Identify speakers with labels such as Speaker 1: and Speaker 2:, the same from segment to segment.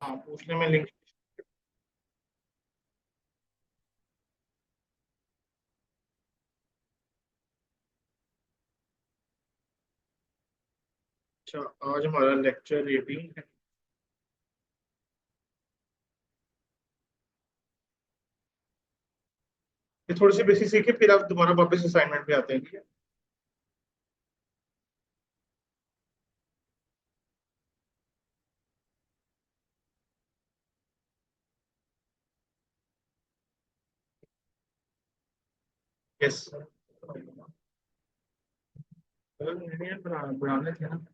Speaker 1: हाँ, पूछने में लिंक। अच्छा, आज हमारा लेक्चर रीडिंग है। ये थोड़ी सी बेसिक सीखे, फिर आप दोबारा वापस असाइनमेंट पे आते हैं, ठीक है। यस। बनाने थे ना।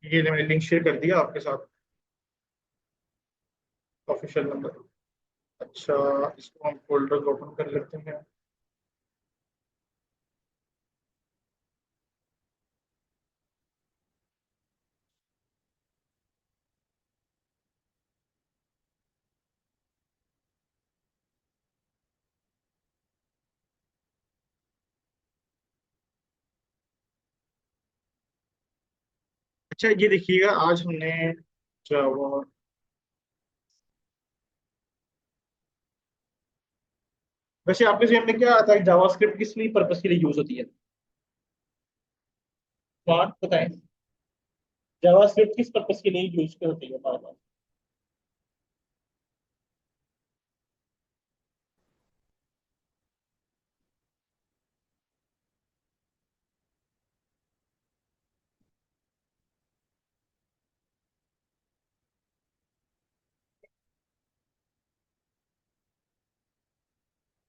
Speaker 1: ये मैंने लिंक शेयर कर दिया आपके साथ। Official number. अच्छा, इसको हम फोल्डर ओपन कर लेते हैं। अच्छा, ये देखिएगा, आज हमने जावा। वैसे आपके जेब में क्या आता है, जावास्क्रिप्ट किस लिए पर्पस के लिए यूज होती है? बात बताएं। जावास्क्रिप्ट किस पर्पस के लिए यूज होती है हमारे पास?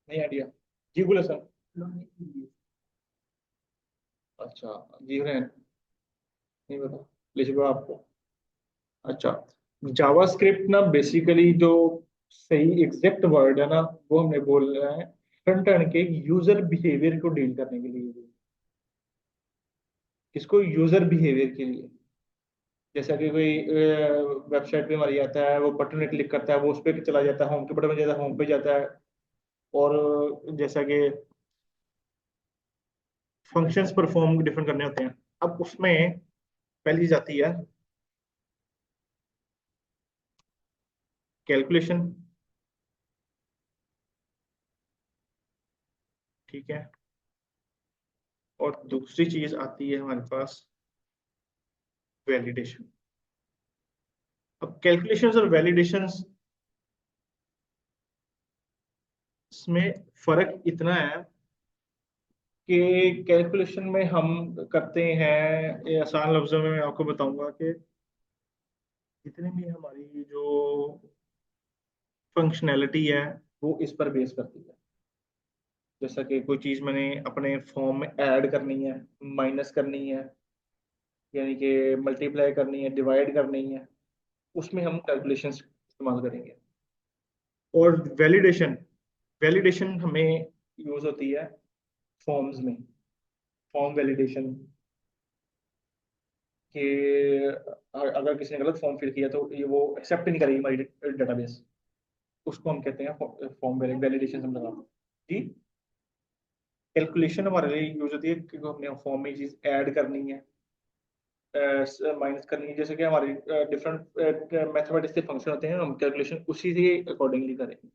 Speaker 1: नहीं आइडिया। जी बोले सर। अच्छा, जी रहे नहीं पता। लिख आपको। अच्छा, जावास्क्रिप्ट ना बेसिकली जो सही एग्जैक्ट वर्ड है ना, वो हमने बोल रहे हैं फ्रंट एंड के यूजर बिहेवियर को डील करने के लिए। किसको? यूजर बिहेवियर के लिए। जैसा कि कोई वेबसाइट पे हमारी आता है, वो बटन में क्लिक करता है, वो उस पर चला जाता है, होम के बटन में जाता है, होम पे जाता है। और जैसा कि फंक्शंस परफॉर्म डिफरेंट करने होते हैं। अब उसमें पहली चीज आती है कैलकुलेशन। ठीक है। और दूसरी चीज आती है हमारे पास वैलिडेशन। अब कैलकुलेशंस और वैलिडेशंस में फर्क इतना है कि कैलकुलेशन में हम करते हैं, ये आसान लफ्जों में मैं आपको बताऊंगा कि जितनी भी हमारी जो फंक्शनैलिटी है वो इस पर बेस करती है। जैसा कि कोई चीज़ मैंने अपने फॉर्म में ऐड करनी है, माइनस करनी है, यानी कि मल्टीप्लाई करनी है, डिवाइड करनी है, उसमें हम कैलकुलेशन इस्तेमाल करेंगे। और वैलिडेशन, वैलिडेशन हमें यूज होती है फॉर्म्स में। फॉर्म वैलिडेशन कि अगर किसी ने गलत फॉर्म फिल किया तो ये वो एक्सेप्ट नहीं करेगी हमारी डेटाबेस। उसको हम कहते हैं फॉर्म वैलिडेशन हम लगाते हैं जी। कैलकुलेशन हमारे लिए यूज होती है क्योंकि हमने फॉर्म में चीज ऐड करनी है, माइनस करनी है। जैसे कि हमारे डिफरेंट मैथमेटिक्स के फंक्शन होते हैं, हम कैलकुलेशन उसी से अकॉर्डिंगली करेंगे।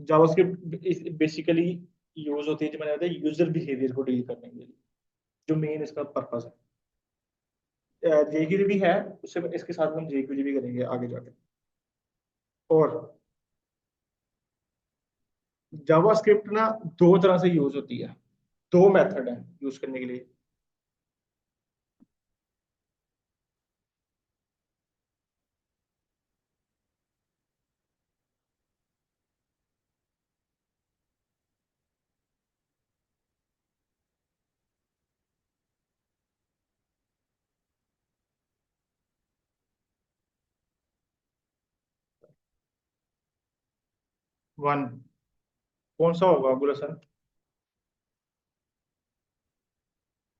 Speaker 1: जावास्क्रिप्ट बेसिकली यूज होती है, जो मैंने बताया, यूजर बिहेवियर को डील करने के लिए, जो मेन इसका पर्पस है। जेक्यू भी है, उससे इसके साथ हम जेक्यू भी करेंगे आगे जाके। और जावास्क्रिप्ट ना दो तरह से यूज होती है, दो मेथड है यूज करने के लिए। वन। कौन सा होगा अबुल हसन?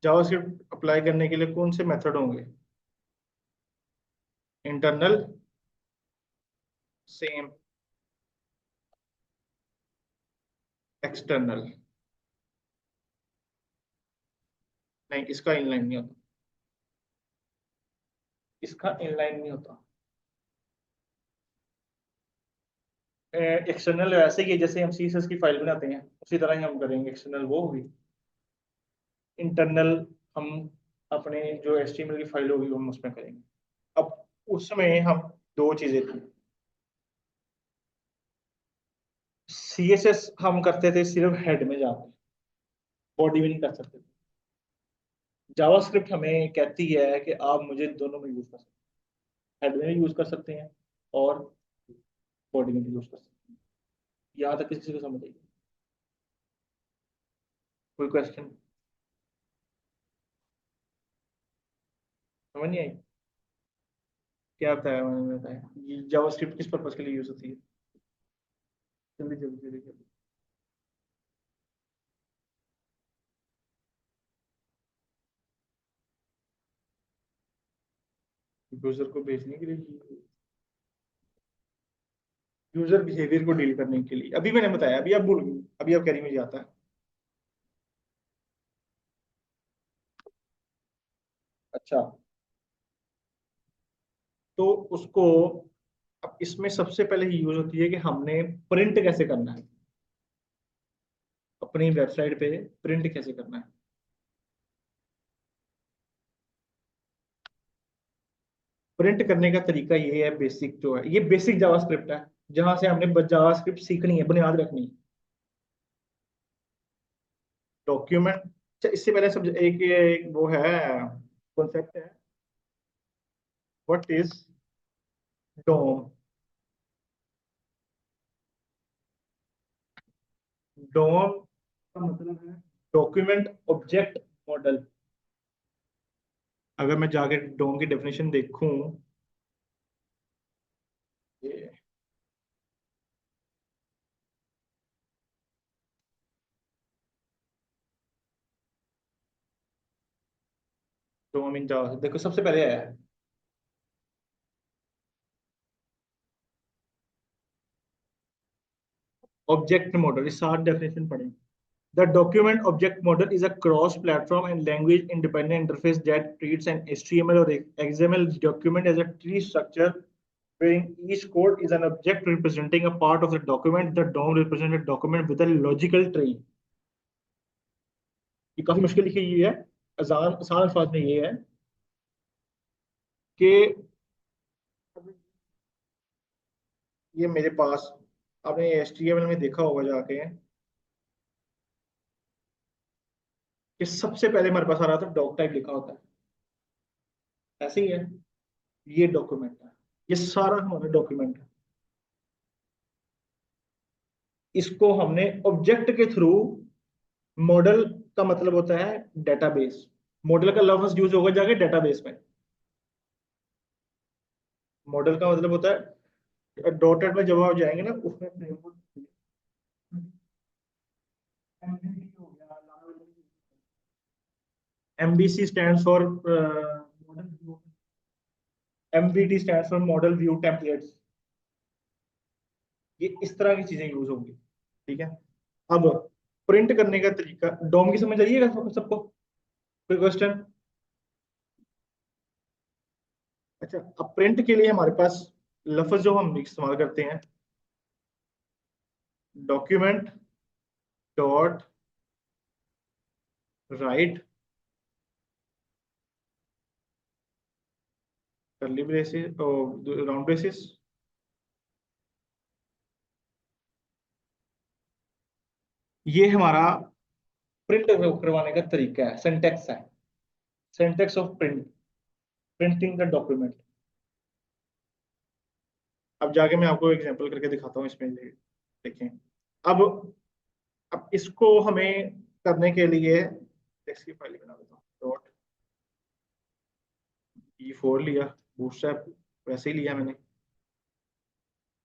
Speaker 1: जावास्क्रिप्ट अप्लाई करने के लिए कौन से मेथड होंगे? Internal, same, external. नहीं, इसका इनलाइन नहीं होता। इसका इनलाइन नहीं होता। एक्सटर्नल ऐसे ही है जैसे हम सीएसएस की फाइल बनाते हैं, उसी तरह ही हम करेंगे। एक्सटर्नल वो होगी। इंटरनल हम अपने जो एचटीएमएल की फाइल होगी वो हम उसमें करेंगे। अब उसमें हम दो चीजें थी। सीएसएस हम करते थे सिर्फ हेड में जाके, बॉडी में नहीं कर सकते। जावास्क्रिप्ट हमें कहती है कि आप मुझे दोनों में यूज कर सकते हैं, हेड में भी यूज कर सकते हैं और बॉडी में भी यूज कर सकते हैं। यहाँ तक किसी को समझ आएगी? कोई क्वेश्चन? समझ नहीं आई? क्या बताया मैंने? बताया जावास्क्रिप्ट किस पर्पज के लिए यूज होती है? जल्दी जल्दी जल्दी जल्दी। यूजर को भेजने के लिए, यूजर बिहेवियर को डील करने के लिए। अभी मैंने बताया, अभी आप भूल गए, अभी आप कह रही मुझे आता है। अच्छा, तो उसको, अब इसमें सबसे पहले यूज होती है कि हमने प्रिंट कैसे करना है, अपनी वेबसाइट पे प्रिंट कैसे करना है। प्रिंट करने का तरीका ये है, बेसिक जो है, ये बेसिक जावास्क्रिप्ट है जहां से हमने जावास्क्रिप्ट सीखनी है, बुनियाद रखनी है। डॉक्यूमेंट, अच्छा इससे पहले सब एक वो है, कॉन्सेप्ट है, व्हाट इज डोम। डोम का मतलब है डॉक्यूमेंट ऑब्जेक्ट मॉडल। अगर मैं जाके डोम की डेफिनेशन देखूं, ये डोम इन जावा, देखो सबसे पहले है ऑब्जेक्ट मॉडल। इस सात डेफिनेशन पढ़ें। The document object model is a cross-platform and language-independent interface that treats an HTML or XML document as a tree structure, wherein each code is an object representing a part of the document. The DOM represents a document with a logical tree. ये काफी मुश्किल लिखी हुई है। आसान आसान अल्फाज में ये है कि ये मेरे पास, आपने HTML में देखा होगा जाके कि सबसे पहले हमारे पास आ रहा था डॉक टाइप लिखा होता है, ऐसे ही है। ये डॉक्यूमेंट है, ये सारा हमारा डॉक्यूमेंट है। इसको हमने ऑब्जेक्ट के थ्रू, मॉडल का मतलब होता है डेटाबेस, मॉडल का लफ्ज यूज होगा जाके डेटाबेस में। मॉडल का मतलब होता है डॉटेड में, जब आप जाएंगे ना उसमें फ्रेमवर्क, एमवीटी हो गया, MVC stands for model view, MVT stands for model view templates. ये इस तरह की चीजें यूज होंगी। ठीक है। अब प्रिंट करने का तरीका, डोम की समझ आइएगा सबको? कोई क्वेश्चन? अच्छा, अब प्रिंट के लिए हमारे पास लफ्ज जो हम इस्तेमाल करते हैं, document dot write curly braces और राउंड ब्रेसेस। ये हमारा प्रिंट करवाने का तरीका है, सिंटेक्स है, syntax of print, printing the document. अब जाके मैं आपको एग्जांपल करके दिखाता हूँ इसमें, देखें। अब अब इसको हमें करने के लिए टेक्स्ट की फाइल बना देता हूँ। डॉट E4 लिया, बूटस्ट्रैप वैसे ही लिया मैंने।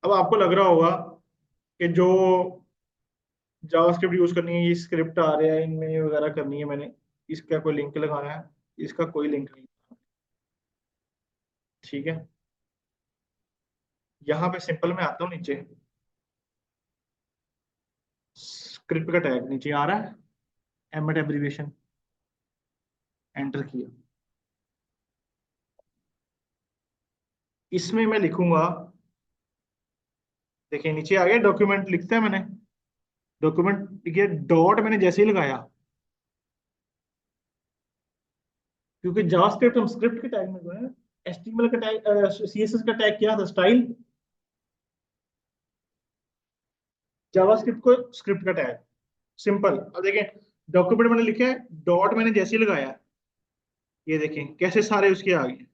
Speaker 1: अब आपको लग रहा होगा कि जो जावास्क्रिप्ट यूज करनी है, ये स्क्रिप्ट आ रहा है इनमें वगैरह करनी है मैंने, इसका कोई लिंक लगाना है, इसका कोई लिंक नहीं। ठीक है, यहाँ पे सिंपल में आता हूँ नीचे, स्क्रिप्ट का टैग नीचे आ रहा है, एमएट एब्रीविएशन, एंटर किया। इसमें मैं लिखूंगा, देखिए नीचे आ गया डॉक्यूमेंट, लिखता है मैंने डॉक्यूमेंट, ये डॉट मैंने जैसे ही लगाया, क्योंकि जावास्क्रिप्ट हम स्क्रिप्ट के टैग में जो है, एचटीएमएल का टैग, सीएसएस का टैग क्या था, स्टाइल, जावास्क्रिप्ट को स्क्रिप्ट का टैग, सिंपल। अब देखें डॉक्यूमेंट मैंने लिखा है, डॉट मैंने जैसे ही लगाया, ये देखें कैसे सारे उसके आ गए।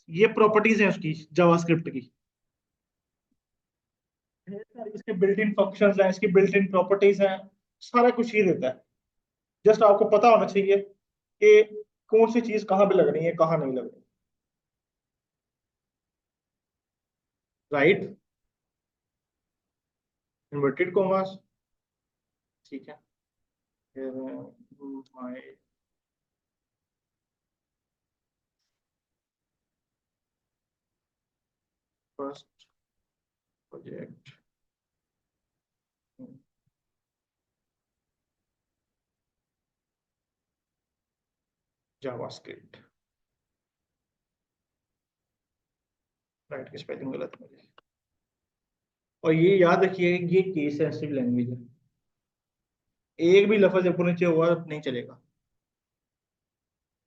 Speaker 1: ये प्रॉपर्टीज हैं उसकी, जावास्क्रिप्ट की, ढेर सारी इसके बिल्ट इन फंक्शंस हैं, इसकी बिल्ट इन प्रॉपर्टीज हैं, सारा कुछ ही देता है। जस्ट आपको पता होना चाहिए कि कौन सी चीज कहाँ पे लगनी है, कहाँ नहीं लगनी। राइट, इन्वर्टेड कॉमास, ठीक है, फिर my first project, JavaScript. Right की स्पेलिंग गलत है मेरी। और ये याद रखिए, ये केस सेंसिटिव लैंग्वेज है, एक भी लफ्ज ऊपर नीचे हुआ नहीं चलेगा।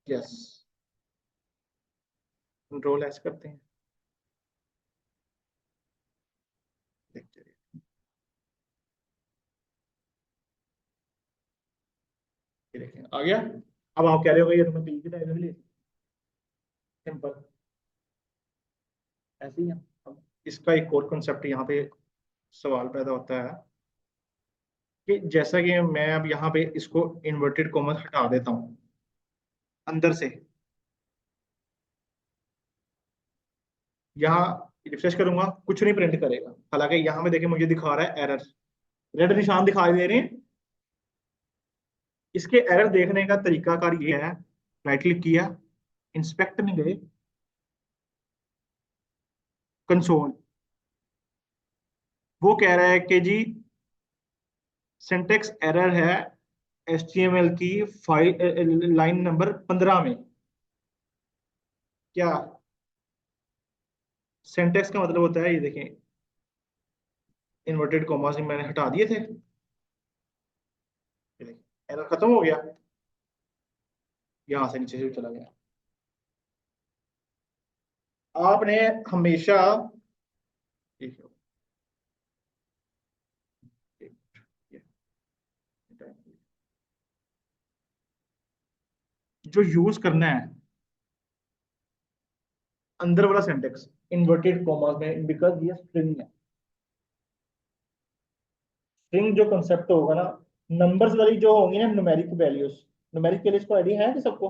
Speaker 1: यस, कंट्रोल एस करते हैं, देखते रहिए। ये देखें आ गया। अब आप कह रहे हो ये तो मैं पी की टाइप ले, सिंपल ऐसे ही है। अब इसका एक और कंसेप्ट यहाँ पे सवाल पैदा होता है कि जैसा कि मैं अब यहाँ पे इसको इन्वर्टेड कॉमर्स हटा देता हूँ अंदर से, यहाँ रिफ्रेश करूंगा कुछ नहीं प्रिंट करेगा, हालांकि यहाँ में देखिए मुझे दिखा रहा है एरर, रेड निशान दिखाई दे रहे हैं। इसके एरर देखने का तरीकाकार ये है, राइट क्लिक किया, इंस्पेक्ट में गए, कंसोल, वो कह रहा है कि जी सिंटेक्स एरर है एचटीएमएल की फाइल लाइन नंबर 15 में। क्या सिंटेक्स का मतलब होता है, ये देखें इन्वर्टेड कॉमास मैंने हटा दिए थे, ये देखें एरर खत्म हो गया, यहां से नीचे से चला गया। आपने हमेशा ठीक है, जो यूज करना है अंदर वाला सिंटेक्स इन्वर्टेड कॉमास में, बिकॉज ये स्ट्रिंग है। स्ट्रिंग जो कंसेप्ट होगा ना, नंबर्स वाली जो होंगी ना, न्यूमेरिक वैल्यूज, न्यूमेरिक वैल्यूज को आइडिया है कि सबको,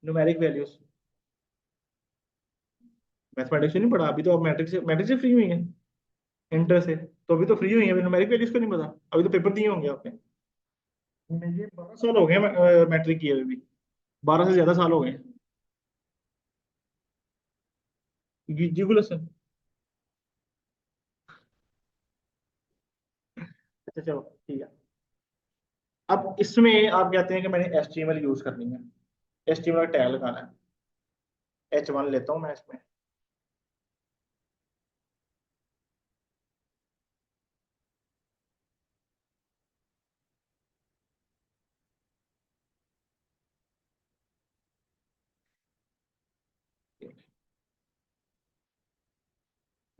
Speaker 1: न्यूमेरिक वैल्यूज, मैथमेटिक्स से नहीं पढ़ा अभी, तो आप मैट्रिक्स से फ्री हुई हैं, इंटर से तो अभी तो फ्री हुई है, अभी न्यूमेरिक वैल्यूज को नहीं पता, अभी तो पेपर दिए होंगे आपने। मुझे 12 साल हो गए मैट्रिक किए हुए भी, 12 से ज्यादा साल हो गए। जी गुल हसन। अच्छा चलो ठीक है। अब इसमें आप कहते हैं कि मैंने एचटीएमएल यूज करनी है, एचटीएमएल का टैग लगाना है, H1 लेता हूँ मैं इसमें,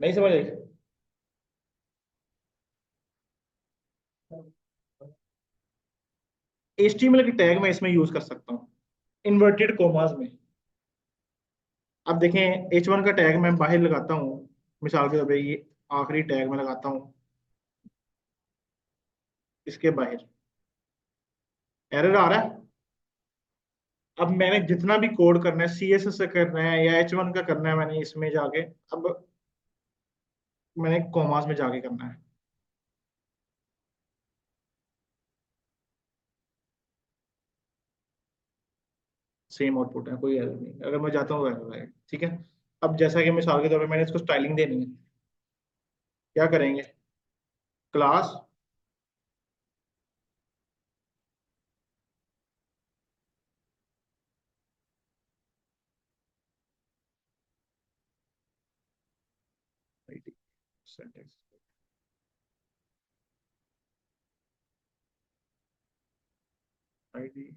Speaker 1: नहीं समझ आई। एचटीएमएल की टैग मैं इसमें यूज कर सकता हूँ इन्वर्टेड कोमास में। अब देखें H1 का टैग मैं बाहर लगाता हूँ, मिसाल के तौर पे ये आखिरी टैग में लगाता हूँ इसके बाहर, एरर आ रहा है। अब मैंने जितना भी कोड करना है, सीएसएस से करना है या H1 का करना है, मैंने इसमें जाके अब मैंने कॉमास में जाके करना है। सेम आउटपुट है, कोई एरर नहीं, अगर मैं जाता हूँ एरर आएगा, ठीक है। अब जैसा कि मिसाल के तौर पे मैंने इसको स्टाइलिंग देनी है, क्या करेंगे? Class ID syntax ID.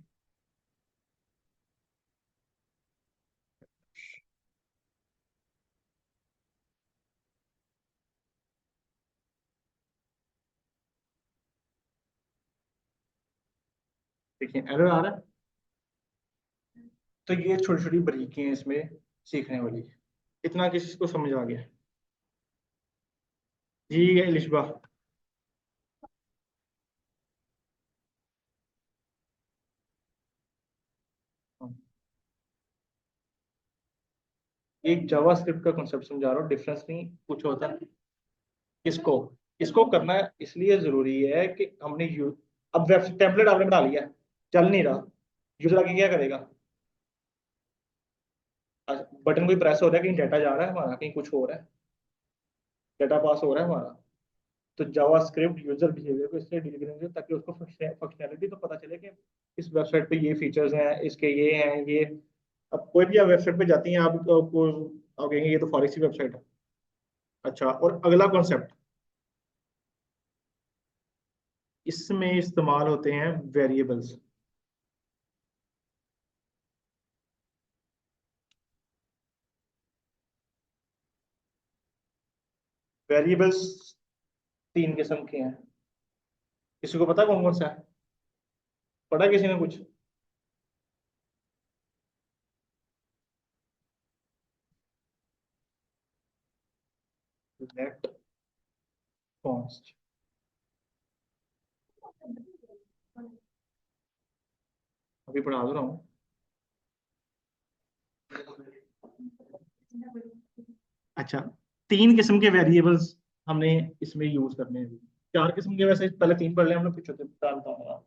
Speaker 1: देखिए एरर आ रहा है। तो ये छोटी छोटी बारीकियां हैं इसमें सीखने वाली। इतना किसी को समझ आ गया? जी लिशबा। एक जावास्क्रिप्ट का कॉन्सेप्ट समझा रहा हूँ, डिफरेंस नहीं कुछ होता है। इसको इसको करना इसलिए जरूरी है कि हमने अब वेब टेम्पलेट आपने बना लिया, चल नहीं रहा, यूजर आगे क्या करेगा? बटन कोई प्रेस हो रहा है, कहीं डाटा जा रहा है हमारा, कहीं कुछ हो रहा है, डाटा पास हो रहा है हमारा। तो जावास्क्रिप्ट यूजर बिहेवियर को इसलिए डील करेंगे ताकि उसको फंक्शनैलिटी तो पता चले कि इस वेबसाइट पे ये फीचर्स हैं, इसके ये हैं ये। अब कोई भी आप वेबसाइट पे जाती हैं, आपको आप कहेंगे ये तो फॉरेक्स की वेबसाइट है। अच्छा, और अगला कॉन्सेप्ट, इसमें इस्तेमाल होते हैं वेरिएबल्स। वेरिएबल्स तीन किस्म के हैं। किसी को पता कौन कौन सा है? पढ़ा किसी ने कुछ? लेट कॉन्स्ट, अभी पढ़ा दो रहा हूँ। अच्छा, तीन किस्म के वेरिएबल्स हमने इसमें यूज करने हैं। चार किस्म के, वैसे पहले तीन पढ़ ले हमने, फिर चौथे चार बताऊंगा।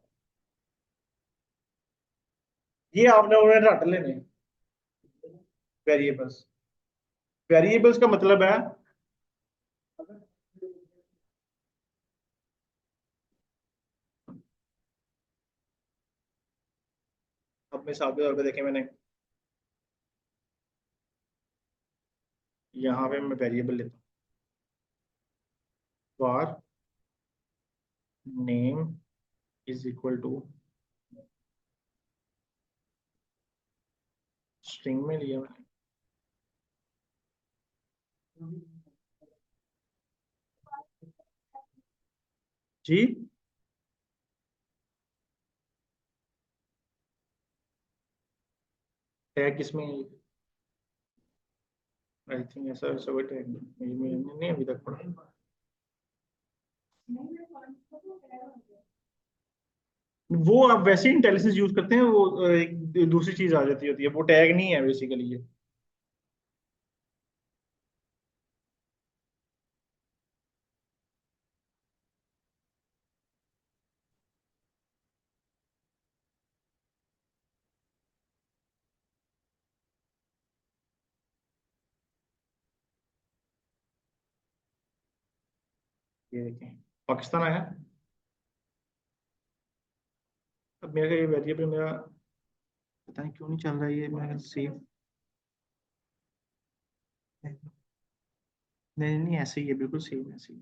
Speaker 1: ये आपने उन्हें रट लेने वेरिएबल्स। वेरिएबल्स का मतलब है, अब मिसाल के तौर पे देखें मैंने, यहाँ पे मैं वेरिएबल लेता हूँ, var name is equal to, string में लिया मैंने। जी, टैग किसमें है? आई थिंक ऐसा ऐसा कोई टैग नहीं, नहीं अभी तक पढ़ा। वो आप वैसे ही इंटेलिजेंस यूज करते हैं, वो एक दूसरी चीज आ जाती होती है, वो टैग नहीं है बेसिकली ये देखें, पाकिस्तान आया। अब मेरा ये वेरिएबल मेरा पता नहीं क्यों नहीं चल रहा है, ये मैं सेव, नहीं नहीं ऐसे ही है, बिल्कुल सेम ऐसे ही।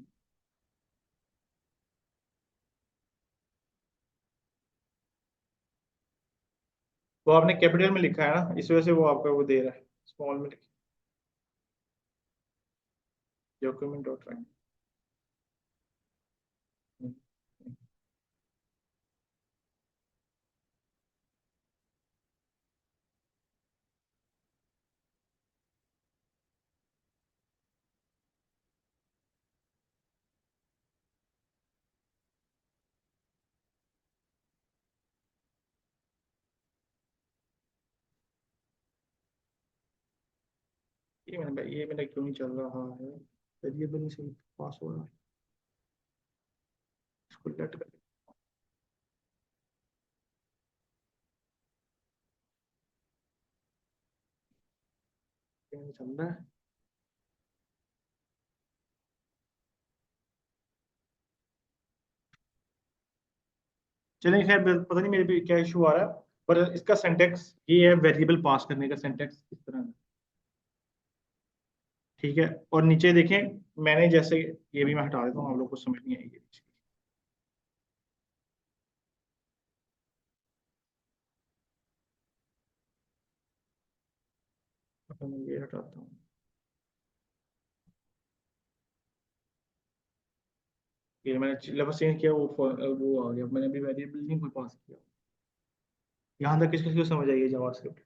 Speaker 1: वो आपने कैपिटल में लिखा है ना, इस वजह से वो आपका वो दे रहा है, स्मॉल में लिखा, डॉक्यूमेंट डॉट राइट। ये मैंने क्यों नहीं चल रहा है? वेरिएबल नहीं सही पास हो रहा, इसको लेट कर, चल रहा है। चलिए खैर, पता नहीं मेरे पे क्या इशू आ रहा है, पर इसका सिंटेक्स ये है, वेरिएबल पास करने का सिंटेक्स इस तरह है। ठीक है, और नीचे देखें, मैंने जैसे, ये भी मैं हटा देता हूँ, आप लोग को समझ नहीं आएगी। अब मैं ये हटाता हूँ, ये मैंने लफ्ज़ चेंज किया, वो आ गया, मैंने अभी वेरिएबल नहीं कोई पास किया। यहाँ तक किस किस को समझ आई है जावास्क्रिप्ट?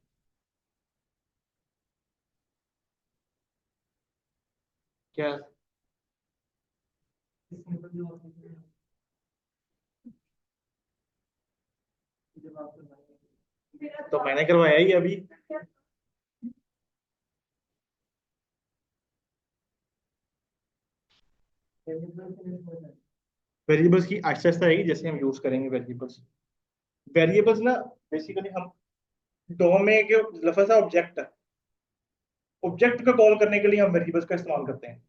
Speaker 1: क्या? तो मैंने करवाया ही अभी। वेरिएबल्स की आहिस्ता आहिस्ता आएगी जैसे हम यूज करेंगे वेरिएबल्स। वेरिएबल्स ना, बेसिकली हम डो में जो लफ्ज़ है ऑब्जेक्ट है, ऑब्जेक्ट का कॉल करने के लिए हम वेरिएबल्स का इस्तेमाल करते हैं।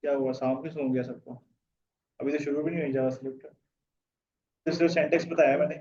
Speaker 1: क्या हुआ, सांप भी सूंघ गया सबको? अभी तो शुरू भी नहीं हुई जावास्क्रिप्ट, तो सिर्फ सिंटेक्स बताया मैंने।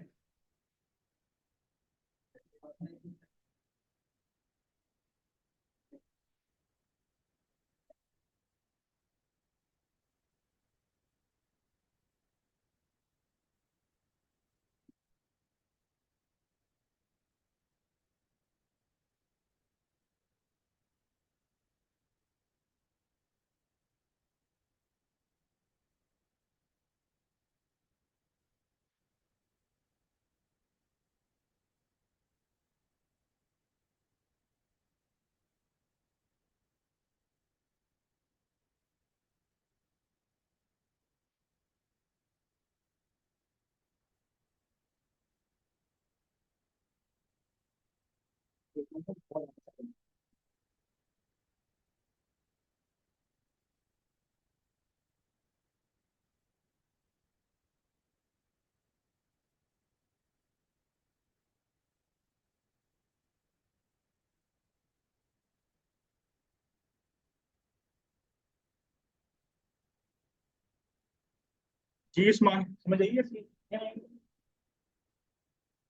Speaker 1: जी उस्मान, समझ आइए इसकी?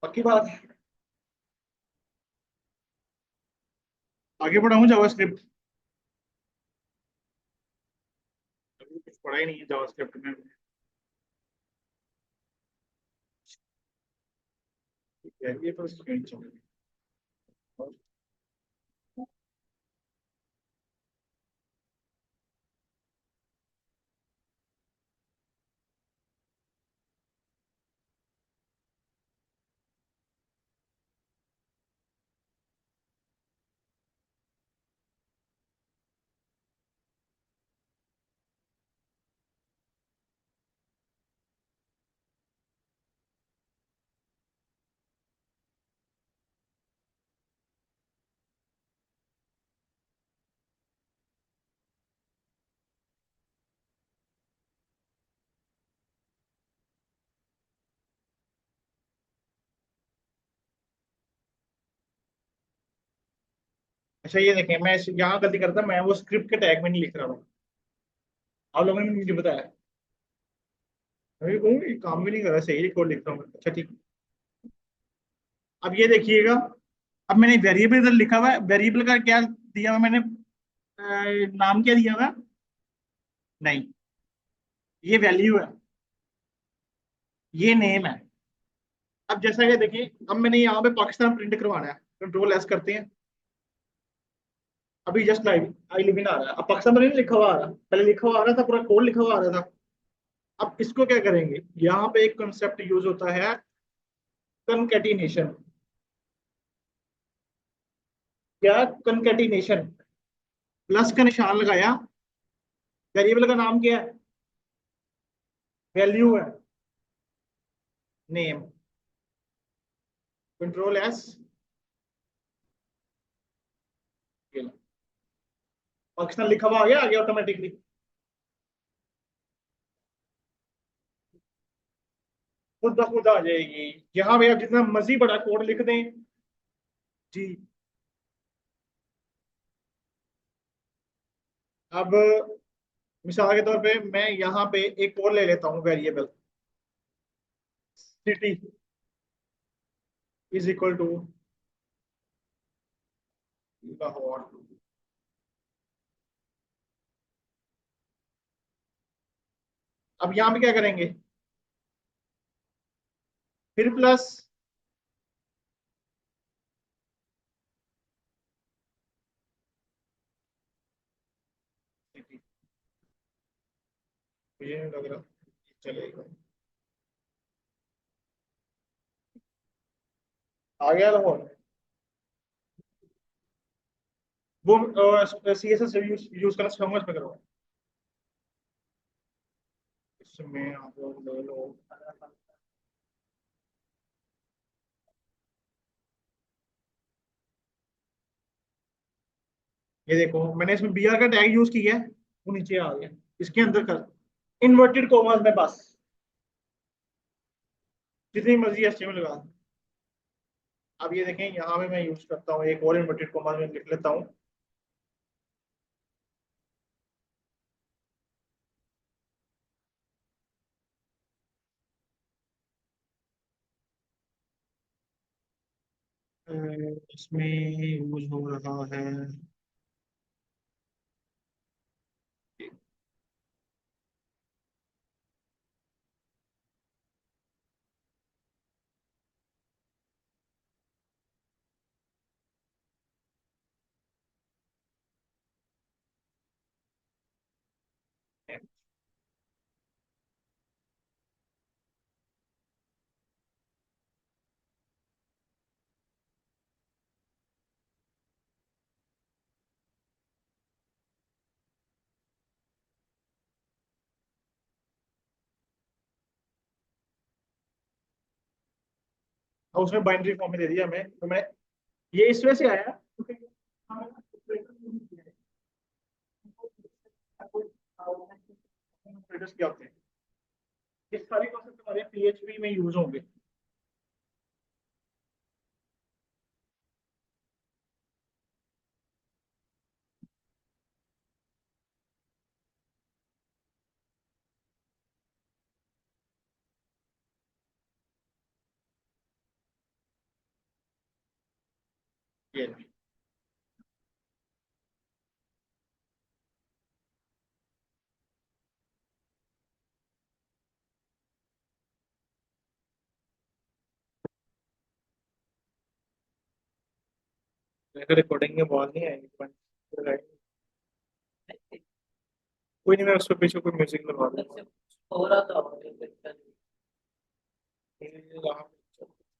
Speaker 1: पक्की बात है। आगे बढ़ाऊं जावास्क्रिप्ट? अभी कुछ पढ़ा ही नहीं है जावास्क्रिप्ट में। ठीक है, ये तो स्क्रीन चलेगी। अच्छा ये देखें, मैं यहाँ गलती करता, मैं वो स्क्रिप्ट के टैग में नहीं लिख रहा हूँ। आप लोगों ने मुझे बताया, मैं भी कहूँ ये काम भी नहीं कर रहा, सही कोड लिख रहा हूँ। अच्छा ठीक है। अब ये देखिएगा, अब मैंने वेरिएबल इधर लिखा हुआ है, वेरिएबल का क्या दिया हुआ मैंने, नाम क्या दिया हुआ? नहीं, ये वैल्यू है, ये नेम है। अब जैसा कि देखिए, अब मैंने यहाँ पे पाकिस्तान प्रिंट करवाना है, कंट्रोल एस करते हैं, अभी just live I live in आ रहा है, अब पाकिस्तान में नहीं लिखा हुआ आ रहा, पहले लिखा हुआ आ रहा था, पूरा कोड लिखा हुआ आ रहा था। अब इसको क्या करेंगे, यहाँ पे एक कंसेप्ट यूज होता है, कनकैटिनेशन। क्या? कनकैटिनेशन। प्लस का निशान लगाया, वेरिएबल का नाम क्या है? वैल्यू है, नेम, कंट्रोल एस, पाकिस्तान लिखा हुआ आ गया, ऑटोमेटिकली। खुद ब खुद आ जाएगी। यहाँ पे आप जितना मर्जी बड़ा कोड लिख दें। जी। अब मिसाल के तौर पे मैं यहाँ पे एक और ले लेता हूँ variable, city is equal to Lahore. अब यहाँ पे क्या करेंगे, फिर प्लस, मुझे नहीं लग रहा चलेगा। आ गया लाहौर। वो C S S use use करना सिखाऊंगा, इसमें करो। इसमें आप लोग ले लो। ये देखो मैंने इसमें बी आर का टैग यूज किया है, वो नीचे आ गया। इसके अंदर कर इन्वर्टेड कॉमास में बस, जितनी मर्जी एचटीएमएल लगा। अब ये देखें यहाँ पे मैं यूज करता हूँ एक और इन्वर्टेड कॉमास में लिख लेता हूँ। इसमें यूज हो रहा है। और उसमें बाइनरी फॉर्म में दे दिया हमें, तो मैं ये इस वजह से आया क्योंकि क्या होते हैं, ये सारे कॉन्सेप्ट हमारे पीएचपी में यूज होंगे। ये रिकॉर्डिंग में बॉल नहीं आएगी but कोई नहीं, मैं उसके पीछे कोई म्यूजिक लगा दूंगा। हो रहा था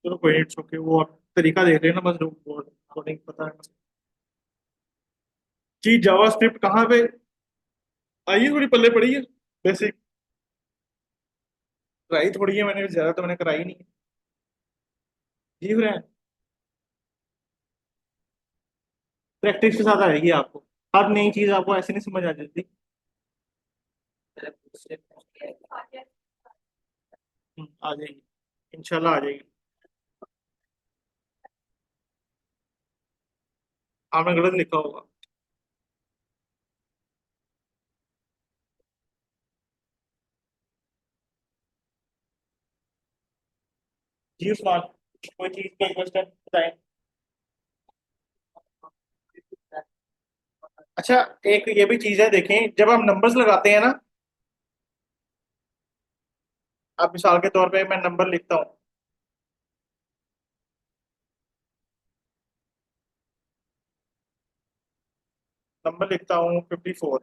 Speaker 1: चलो कोई इट्स ओके, वो आप तरीका देख रहे हैं ना, बस रिकॉर्डिंग पता है। जी जावा स्क्रिप्ट कहाँ पे आई है, थोड़ी पल्ले पड़ी है। बेसिक ट्राई थोड़ी है मैंने, ज्यादा तो मैंने कराई नहीं है। जी फ्रेंड, प्रैक्टिस के साथ आएगी आपको, हर नई चीज आपको ऐसे नहीं समझ आ जाती। आ जाएगी, इंशाल्लाह आ जाएगी। आपने गलत लिखा होगा। जी उस्मान, कोई चीज का क्वेश्चन बताएं। अच्छा, एक ये भी चीज है देखें, जब हम नंबर्स लगाते हैं ना, अब मिसाल के तौर पे मैं नंबर लिखता हूँ, नंबर लिखता हूँ 54।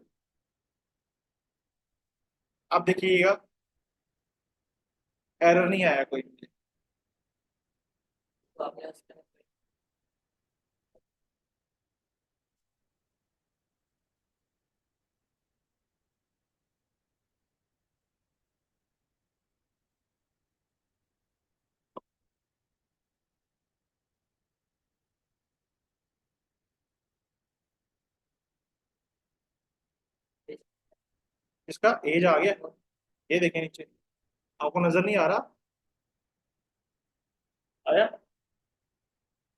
Speaker 1: अब देखिएगा एरर नहीं आया कोई। इसका एज आ गया। ये देखें नीचे, आपको नजर नहीं आ रहा? आया?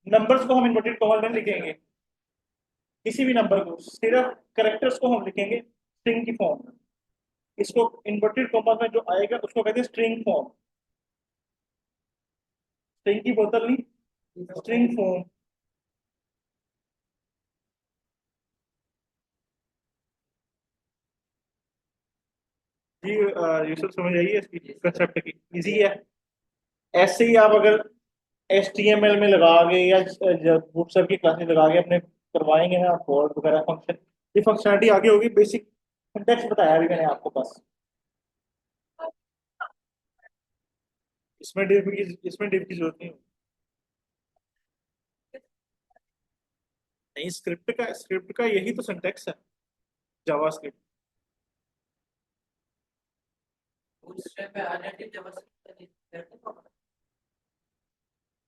Speaker 1: नंबर्स को हम इन्वर्टेड कॉमा में लिखेंगे, किसी भी नंबर को, सिर्फ करेक्टर्स को हम लिखेंगे स्ट्रिंग की फॉर्म में। इसको इन्वर्टेड कॉमा में जो आएगा उसको कहते हैं स्ट्रिंग फॉर्म। स्ट्रिंग की बोतल नहीं, स्ट्रिंग फॉर्म। जी यूसुफ समझ आइए इसकी कंसेप्ट की, इजी है। ऐसे ही आप अगर HTML में लगा के या जब बुक्स की क्लासेस लगा के अपने करवाएंगे ना कोड वगैरह फंक्शन, ये फंक्शनलिटी आगे होगी। बेसिक सिंटैक्स बताया अभी मैंने आपको बस। इसमें डिव की जरूरत नहीं होगी। नहीं, स्क्रिप्ट का यही तो सिंटैक्स है, जावास्क्रिप्ट।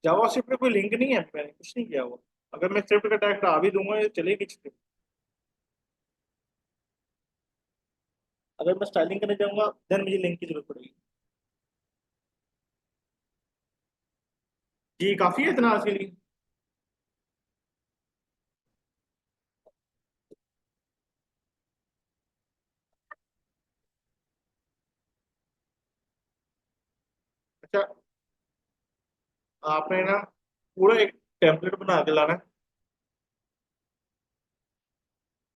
Speaker 1: जावास्क्रिप्ट में कोई लिंक नहीं है, मैंने कुछ नहीं किया हुआ। अगर मैं स्क्रिप्ट का टैग हटा भी दूंगा ये चलेगी स्क्रिप्ट। अगर मैं स्टाइलिंग करने जाऊंगा देन मुझे लिंक की जरूरत पड़ेगी। जी काफी है इतना आज के लिए। अच्छा, आपने ना पूरा एक टेम्पलेट बना के लाना है।